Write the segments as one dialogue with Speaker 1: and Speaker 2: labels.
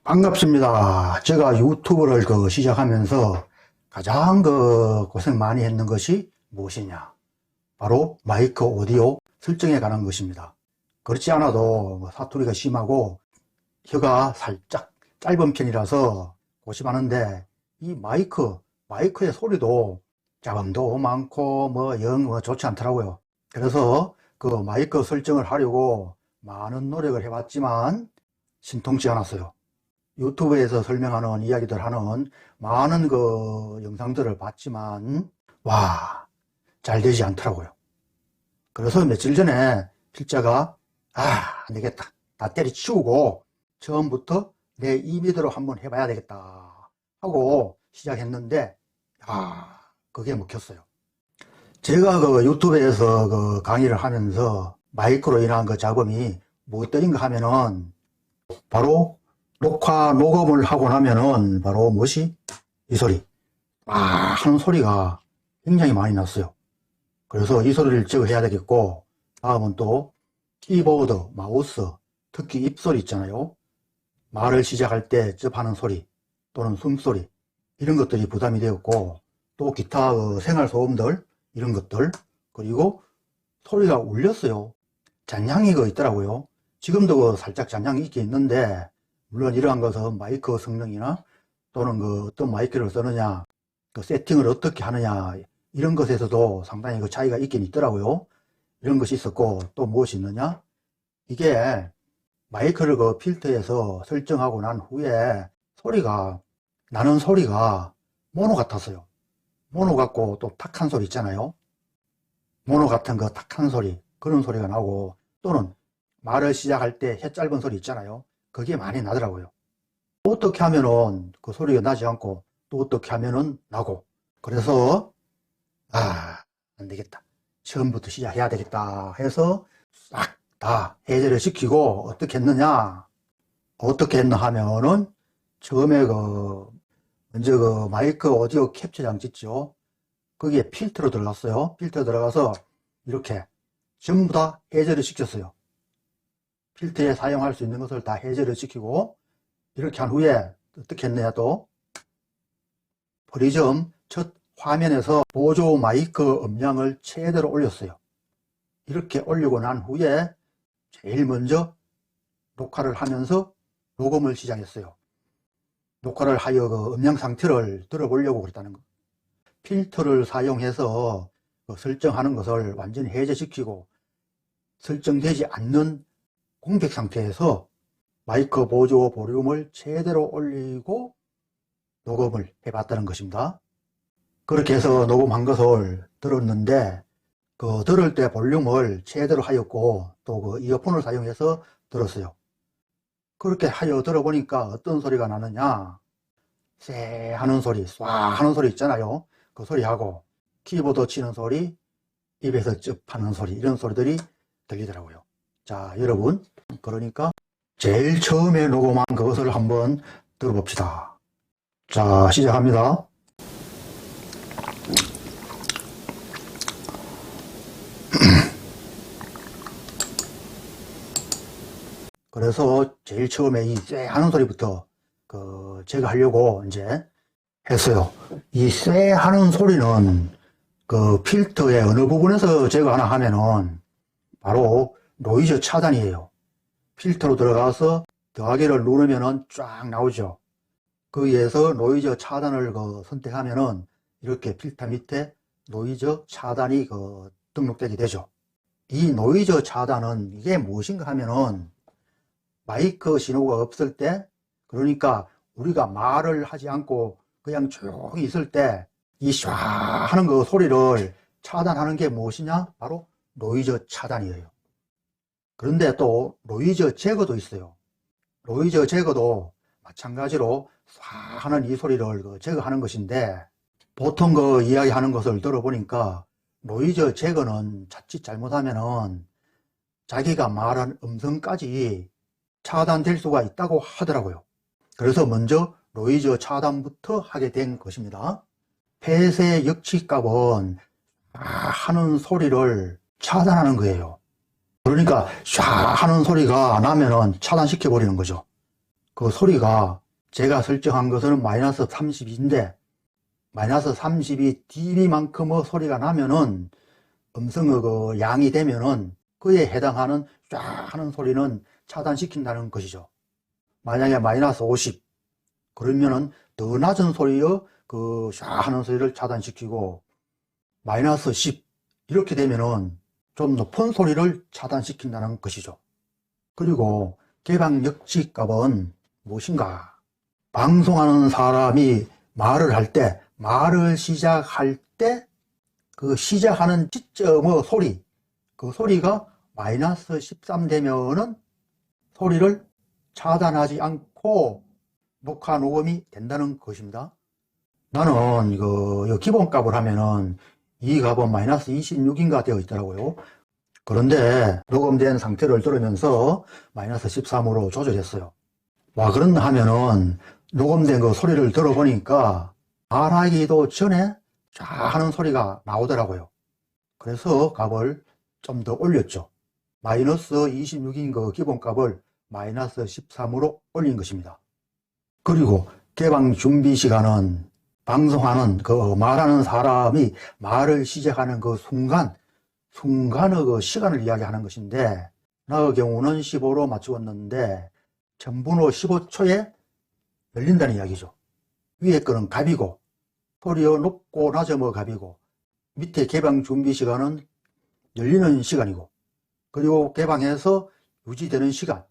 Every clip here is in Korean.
Speaker 1: 반갑습니다. 제가 유튜브를 시작하면서 가장 고생 많이 했는 것이 무엇이냐? 바로 마이크 오디오 설정에 관한 것입니다. 그렇지 않아도 사투리가 심하고 혀가 살짝 짧은 편이라서 고심하는데 이 마이크의 소리도 잡음도 많고 영 좋지 않더라고요. 그래서 그 마이크 설정을 하려고 많은 노력을 해봤지만 신통치 않았어요. 유튜브에서 설명하는 이야기들 하는 많은 영상들을 봤지만 잘 되지 않더라고요. 그래서 며칠 전에 필자가 안 되겠다, 다 때려치우고 처음부터 내 임의대로 한번 해봐야 되겠다 하고 시작했는데 그게 먹혔어요. 제가 유튜브에서 강의를 하면서 마이크로 인한 잡음이 무엇들인가 하면은 바로 녹음을 하고 나면은 바로 이 소리 하는 소리가 굉장히 많이 났어요. 그래서 이 소리를 제거해야 되겠고, 다음은 또 키보드, 마우스, 특히 입소리 있잖아요. 말을 시작할 때 쩝하는 소리 또는 숨소리, 이런 것들이 부담이 되었고, 또 기타 생활소음들 이런 것들, 그리고 소리가 울렸어요. 잔향이 있더라고요. 지금도 살짝 잔향이 있긴 있는데, 물론 이러한 것은 마이크 성능이나 또는 어떤 마이크를 쓰느냐, 세팅을 어떻게 하느냐, 이런 것에서도 상당히 차이가 있긴 있더라고요. 이런 것이 있었고, 또 무엇이 있느냐? 이게 마이크를 필터에서 설정하고 난 후에 나는 소리가 모노 같았어요. 모노 같고 또 탁한 소리 있잖아요. 모노 같은 탁한 소리, 그런 소리가 나고, 또는 말을 시작할 때 혀 짧은 소리 있잖아요. 그게 많이 나더라고요. 어떻게 하면은 그 소리가 나지 않고 또 어떻게 하면은 나고, 그래서 안 되겠다, 처음부터 시작해야 되겠다 해서 싹 다 해제를 시키고 어떻게 했느냐 하면은 처음에 먼저 마이크 오디오 캡처 장치 있죠. 거기에 필터로 들어갔어요. 필터 들어가서 이렇게 전부 다 해제를 시켰어요. 필터에 사용할 수 있는 것을 다 해제를 시키고, 이렇게 한 후에 어떻게 했느냐, 또 프리즘 첫 화면에서 보조 마이크 음량을 최대로 올렸어요. 이렇게 올리고 난 후에 제일 먼저 녹화를 하면서 녹음을 시작했어요. 녹화를 하여 음량 상태를 들어보려고 그랬다는 거. 필터를 사용해서 설정하는 것을 완전히 해제시키고 설정되지 않는 공백 상태에서 마이크 보조 볼륨을 최대로 올리고 녹음을 해봤다는 것입니다. 그렇게 해서 녹음한 것을 들었는데, 들을 때 볼륨을 최대로 하였고, 또 이어폰을 사용해서 들었어요. 그렇게 하여 들어보니까 어떤 소리가 나느냐, 쎄 하는 소리, 쏴 하는 소리 있잖아요. 그 소리하고 키보드 치는 소리, 입에서 쩝 하는 소리, 이런 소리들이 들리더라고요. 자, 여러분, 그러니까 제일 처음에 녹음한 그것을 한번 들어봅시다. 자, 시작합니다. 그래서 제일 처음에 이 쎄 하는 소리부터 제가 하려고 이제 했어요. 이 쎄 하는 소리는 필터의 어느 부분에서 제거하나 하면은 바로 노이즈 차단이에요. 필터로 들어가서 더하기를 누르면은 쫙 나오죠. 거기에서 노이즈 차단을 선택하면은 이렇게 필터 밑에 노이즈 차단이 등록되게 되죠. 이 노이즈 차단은 이게 무엇인가 하면은 마이크 신호가 없을 때, 그러니까 우리가 말을 하지 않고 그냥 조용히 있을 때 이 쏴 하는 소리를 차단하는 게 무엇이냐? 바로 노이즈 차단이에요. 그런데 또 노이즈 제거도 있어요. 노이즈 제거도 마찬가지로 쏴 하는 이 소리를 제거하는 것인데, 보통 이야기하는 것을 들어보니까 노이즈 제거는 자칫 잘못하면은 자기가 말한 음성까지 차단될 수가 있다고 하더라고요. 그래서 먼저 노이즈 차단부터 하게 된 것입니다. 폐쇄 역치값은 하는 소리를 차단하는 거예요. 그러니까 샤 하는 소리가 나면은 차단시켜 버리는 거죠. 그 소리가 제가 설정한 것은 마이너스 32인데 마이너스 32dB만큼의 소리가 나면은 음성의 그 양이 되면은 그에 해당하는 쫙 하는 소리는 차단시킨다는 것이죠. 만약에 마이너스 50 그러면은 더 낮은 소리의 그 쫙 하는 소리를 차단시키고 마이너스 10 이렇게 되면은 좀 높은 소리를 차단시킨다는 것이죠. 그리고 개방역지 값은 무엇인가? 방송하는 사람이 말을 할 때, 말을 시작할 때 그 시작하는 시점의 소리, 그 소리가 마이너스 13 되면은 소리를 차단하지 않고 녹화 녹음이 된다는 것입니다. 나는 이거 기본값을 하면은 이 값은 마이너스 26인가 되어 있더라고요. 그런데 녹음된 상태를 들으면서 마이너스 13으로 조절했어요. 와, 그런가 하면은 녹음된 그 소리를 들어보니까 말하기도 전에 쫙 하는 소리가 나오더라고요. 그래서 값을 좀 더 올렸죠. 마이너스 26인 그 기본값을 마이너스 13으로 올린 것입니다. 그리고 개방 준비 시간은 방송하는 그 말하는 사람이 말을 시작하는 그 순간의 그 시간을 이야기하는 것인데, 나의 경우는 15로 맞추었는데 전분후 15초에 열린다는 이야기죠. 위에 거는 값이고 소리의 높고 낮음의 값이고 밑에 개방 준비 시간은 열리는 시간이고 그리고 개방해서 유지되는 시간,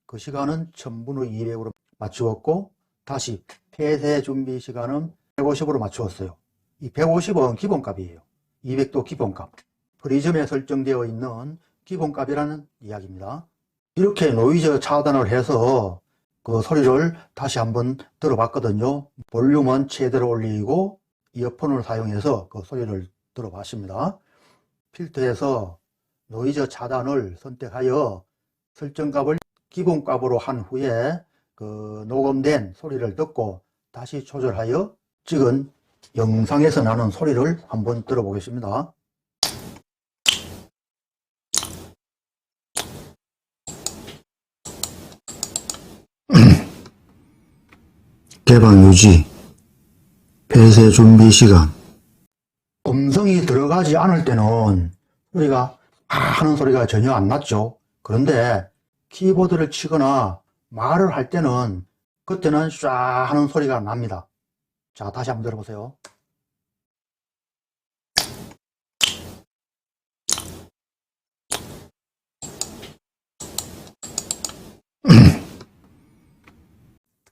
Speaker 1: 그 시간은 전분후 200으로 맞추었고 다시 폐쇄 준비 시간은 150으로 맞추었어요. 이 150은 기본값이에요. 200도 기본값. 프리즘에 설정되어 있는 기본값이라는 이야기입니다. 이렇게 노이즈 차단을 해서 그 소리를 다시 한번 들어봤거든요. 볼륨은 최대로 올리고 이어폰을 사용해서 그 소리를 들어봤습니다. 필터에서 노이즈 차단을 선택하여 설정값을 기본값으로 한 후에 그 녹음된 소리를 듣고 다시 조절하여 찍은 영상에서 나는 소리를 한번 들어보겠습니다. 개방 유지, 폐쇄 준비 시간. 음성이 들어가지 않을 때는 소리가 하는 소리가 전혀 안 났죠. 그런데 키보드를 치거나 말을 할 때는 그때는 쏴 하는 소리가 납니다. 자, 다시 한번 들어보세요.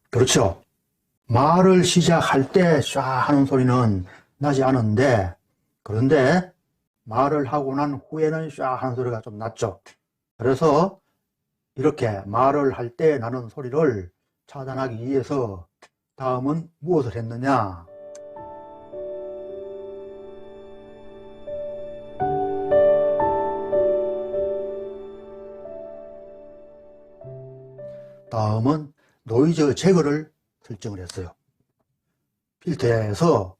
Speaker 1: 그렇죠. 말을 시작할 때 쏴 하는 소리는 나지 않은데, 그런데 말을 하고 난 후에는 쏴 하는 소리가 좀 났죠. 그래서 이렇게 말을 할 때 나는 소리를 차단하기 위해서 다음은 무엇을 했느냐? 다음은 노이즈 제거를 설정을 했어요. 필터에서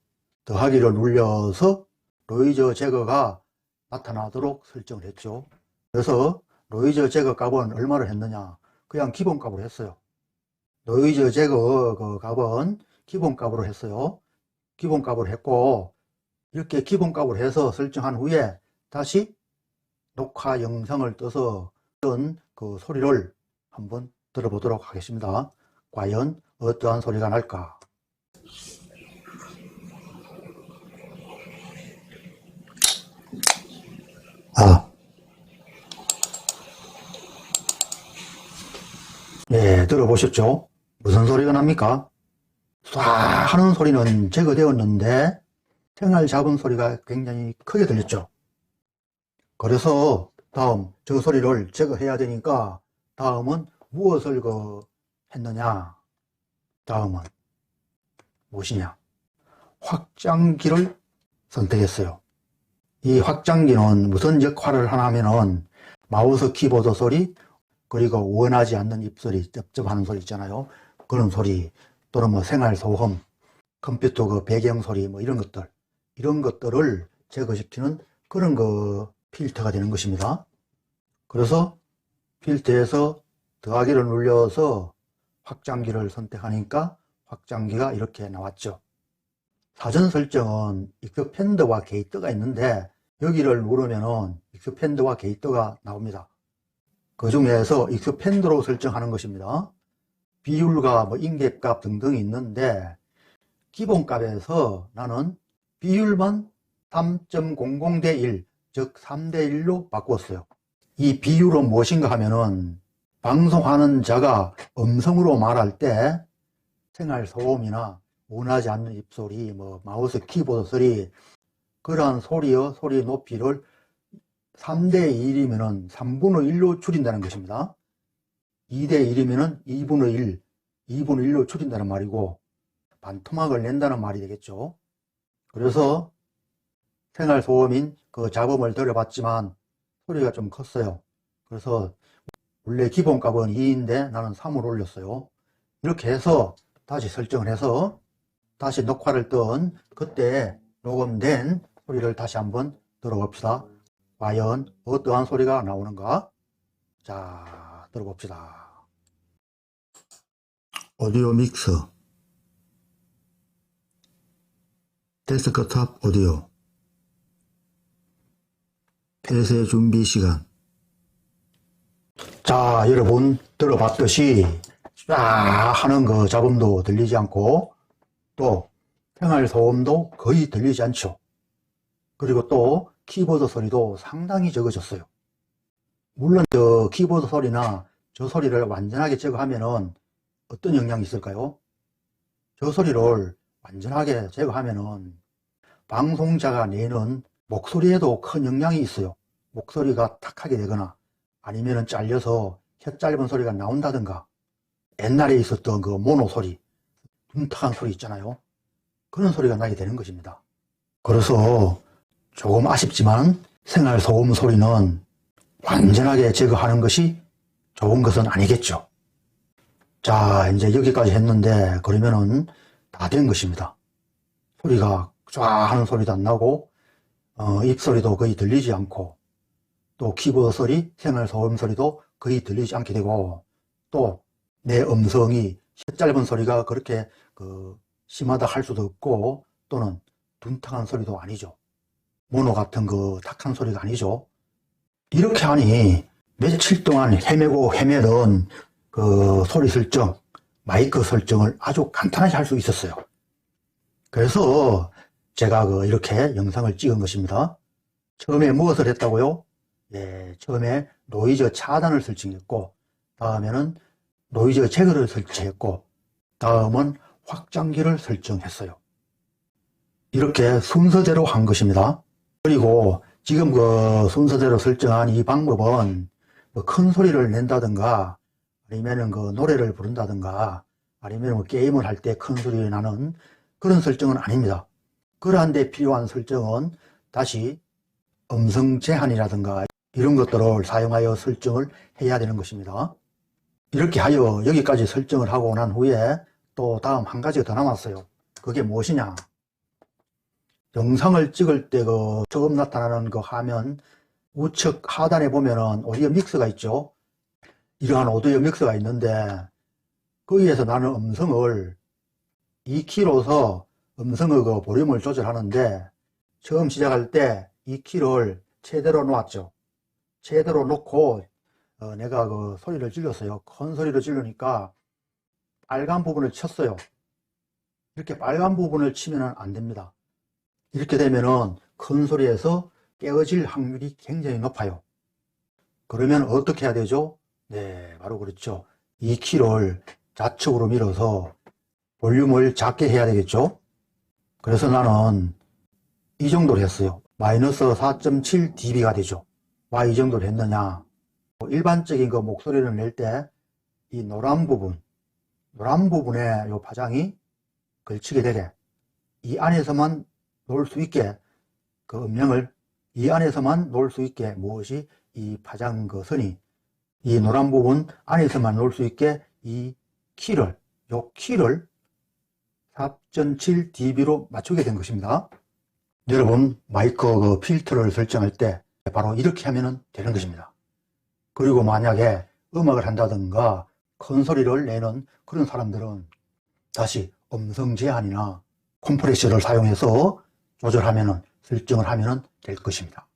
Speaker 1: 더하기를 눌려서 노이즈 제거가 나타나도록 설정을 했죠. 그래서 노이즈 제거 값은 얼마를 했느냐? 그냥 기본값으로 했어요. 노이즈 제거 그 값은 기본값으로 했어요. 기본값으로 했고 이렇게 기본값으로 해서 설정한 후에 다시 녹화 영상을 떠서 그 소리를 한번 들어보도록 하겠습니다. 과연 어떠한 소리가 날까? 네, 들어보셨죠? 무슨 소리가 납니까? 쏴 하는 소리는 제거되었는데 생알 잡은 소리가 굉장히 크게 들렸죠. 그래서 다음 저 소리를 제거해야 되니까 다음은 무엇을 했느냐? 다음은 무엇이냐? 확장기를 선택했어요. 이 확장기는 무슨 역할을 하냐면은 마우스 키보드 소리, 그리고 원하지 않는 입소리, 쩝쩝하는 소리 있잖아요. 그런 소리, 또는 뭐 생활소음, 컴퓨터 그 배경소리, 뭐 이런 것들을 제거시키는 그런 필터가 되는 것입니다. 그래서 필터에서 더하기를 눌려서 확장기를 선택하니까 확장기가 이렇게 나왔죠. 사전 설정은 익스팬더와 게이트가 있는데 여기를 누르면은 익스팬더와 게이트가 나옵니다. 그 중에서 익스팬더로 설정하는 것입니다. 비율과 뭐 인계값 등등이 있는데 기본값에서 나는 비율만 3.00 대 1, 즉 3대 1로 바꾸었어요. 이 비율은 무엇인가 하면은 방송하는 자가 음성으로 말할 때 생활소음이나 원하지 않는 입소리, 뭐 마우스 키보드 소리, 그러한 소리의 소리 높이를 3대 1이면은 3분의 1로 줄인다는 것입니다. 2대 1이면은 2분의 1, 2분의 1로 줄인다는 말이고 반토막을 낸다는 말이 되겠죠. 그래서 생활소음인 그 잡음을 들어봤지만 소리가 좀 컸어요. 그래서 원래 기본값은 2인데 나는 3을 올렸어요. 이렇게 해서 다시 설정을 해서 다시 녹화를 뜬 그때 녹음된 소리를 다시 한번 들어봅시다. 과연 어떠한 소리가 나오는가? 자, 들어봅시다. 오디오 믹서, 데스크탑 오디오, 폐쇄 준비 시간. 자, 여러분 들어봤듯이 쫙 하는 그 잡음도 들리지 않고 또 생활소음도 거의 들리지 않죠. 그리고 또 키보드 소리도 상당히 적어졌어요. 물론 저 키보드 소리나 저 소리를 완전하게 제거하면은 어떤 영향이 있을까요? 저 소리를 완전하게 제거하면은 방송자가 내는 목소리에도 큰 영향이 있어요. 목소리가 탁하게 되거나 아니면은 잘려서 혀 짧은 소리가 나온다든가 옛날에 있었던 그 모노 소리, 둔탁한 소리 있잖아요. 그런 소리가 나게 되는 것입니다. 그래서 조금 아쉽지만 생활소음 소리는 완전하게 제거하는 것이 좋은 것은 아니겠죠. 자, 이제 여기까지 했는데 그러면은 다 된 것입니다. 소리가 쫙 하는 소리도 안 나고 입소리도 거의 들리지 않고 또 키보드 소리, 생활소음 소리도 거의 들리지 않게 되고 또 내 음성이 혀 짧은 소리가 그렇게 심하다 할 수도 없고 또는 둔탁한 소리도 아니죠. 모노 같은 그 탁한 소리가 아니죠. 이렇게 하니 며칠 동안 헤매고 헤매던 그 소리 설정, 마이크 설정을 아주 간단하게 할 수 있었어요. 그래서 제가 이렇게 영상을 찍은 것입니다. 처음에 무엇을 했다고요? 예, 처음에 노이즈 차단을 설정했고 다음에는 노이즈 제거를 설치했고 다음은 확장기를 설정했어요. 이렇게 순서대로 한 것입니다. 그리고 지금 순서대로 설정한 이 방법은 큰 소리를 낸다든가 아니면 노래를 부른다든가 아니면 게임을 할 때 큰 소리 나는 그런 설정은 아닙니다. 그러한 데 필요한 설정은 다시 음성 제한이라든가 이런 것들을 사용하여 설정을 해야 되는 것입니다. 이렇게 하여 여기까지 설정을 하고 난 후에 또 다음 한 가지가 더 남았어요. 그게 무엇이냐? 영상을 찍을 때 처음 나타나는 화면 우측 하단에 보면은 오디오 믹서가 있죠. 이러한 오디오 믹서가 있는데 거기에서 나는 음성을 2키로서 음성의 볼륨을 조절하는데 처음 시작할 때 2키를 최대로 놓았죠. 최대로 놓고 내가 소리를 질렀어요. 큰 소리를 지르니까 빨간 부분을 쳤어요. 이렇게 빨간 부분을 치면 안 됩니다. 이렇게 되면은 큰 소리에서 깨어질 확률이 굉장히 높아요. 그러면 어떻게 해야 되죠? 네, 바로 그렇죠. 2키를 좌측으로 밀어서 볼륨을 작게 해야 되겠죠? 그래서 나는 이 정도로 했어요. 마이너스 4.7dB가 되죠. 왜 이 정도로 했느냐? 일반적인 목소리를 낼 때 이 노란 부분에 이 파장이 걸치게 되게 이 안에서만 놓을 수 있게 음량을 이 안에서만 놓을 수 있게 무엇이 이 파장 선이 이 노란 부분 안에서만 놓을 수 있게 이 키를 4.7dB로 맞추게 된 것입니다. 여러분 마이크 필터를 설정할 때 바로 이렇게 하면 되는 것입니다. 그리고 만약에 음악을 한다든가 큰 소리를 내는 그런 사람들은 다시 음성 제한이나 컴프레셔를 사용해서 조절하면은, 설정을 하면은 될 것입니다.